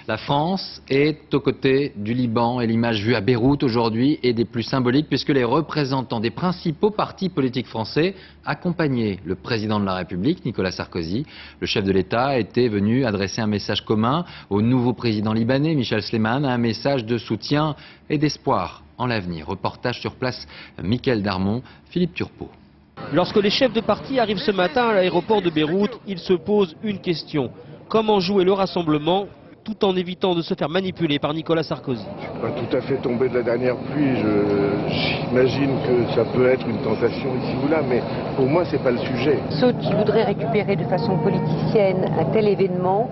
La France est aux côtés du Liban et l'image vue à Beyrouth aujourd'hui est des plus symboliques puisque les représentants des principaux partis politiques français accompagnaient le président de la République, Nicolas Sarkozy. Le chef de l'État était venu adresser un message commun au nouveau président libanais, Michel Sleiman, un message de soutien et d'espoir en l'avenir. Reportage sur place, Mickaël Darmon, Philippe Turpot. Lorsque les chefs de parti arrivent ce matin à l'aéroport de Beyrouth, ils se posent une question. Comment jouer le rassemblement tout en évitant de se faire manipuler par Nicolas Sarkozy? Je ne suis pas tout à fait tombé de la dernière pluie. J'imagine que ça peut être une tentation ici ou là, mais pour moi, ce n'est pas le sujet. Ceux qui voudraient récupérer de façon politicienne un tel événement,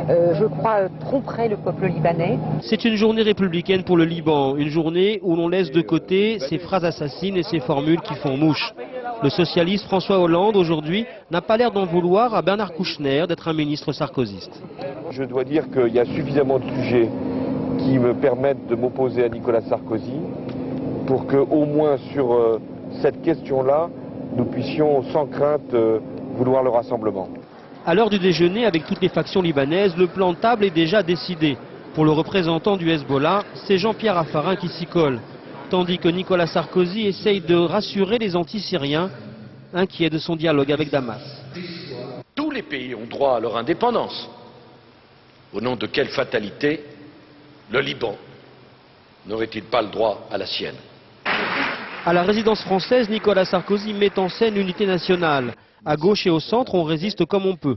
je crois, tromperaient le peuple libanais. C'est une journée républicaine pour le Liban, une journée où l'on laisse de côté ces phrases assassines et ces formules qui font mouche. Le socialiste François Hollande, aujourd'hui, n'a pas l'air d'en vouloir à Bernard Kouchner d'être un ministre sarkozyste. Je dois dire qu'il y a suffisamment de sujets qui me permettent de m'opposer à Nicolas Sarkozy pour qu'au moins sur cette question-là, nous puissions sans crainte vouloir le rassemblement. À l'heure du déjeuner, avec toutes les factions libanaises, le plan de table est déjà décidé. Pour le représentant du Hezbollah, c'est Jean-Pierre Raffarin qui s'y colle. Tandis que Nicolas Sarkozy essaye de rassurer les anti-syriens, inquiets de son dialogue avec Damas. Tous les pays ont droit à leur indépendance. Au nom de quelle fatalité le Liban n'aurait-il pas le droit à la sienne? À la résidence française, Nicolas Sarkozy met en scène l'unité nationale. À gauche et au centre, on résiste comme on peut.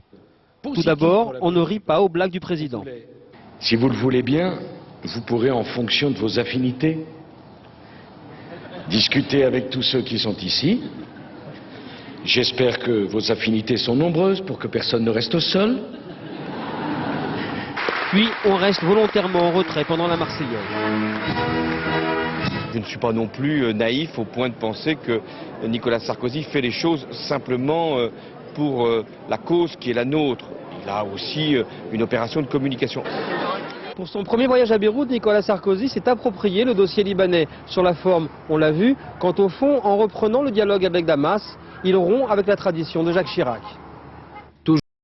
Tout d'abord, on ne rit pas aux blagues du président. Si vous le voulez bien, vous pourrez, en fonction de vos affinités, discuter avec tous ceux qui sont ici. J'espère que vos affinités sont nombreuses pour que personne ne reste seul. Puis, on reste volontairement en retrait pendant la Marseillaise. Je ne suis pas non plus naïf au point de penser que Nicolas Sarkozy fait les choses simplement pour la cause qui est la nôtre. Il a aussi une opération de communication. Pour son premier voyage à Beyrouth, Nicolas Sarkozy s'est approprié le dossier libanais. Sur la forme, on l'a vu. Quant au fond, en reprenant le dialogue avec Damas, il rompt avec la tradition de Jacques Chirac.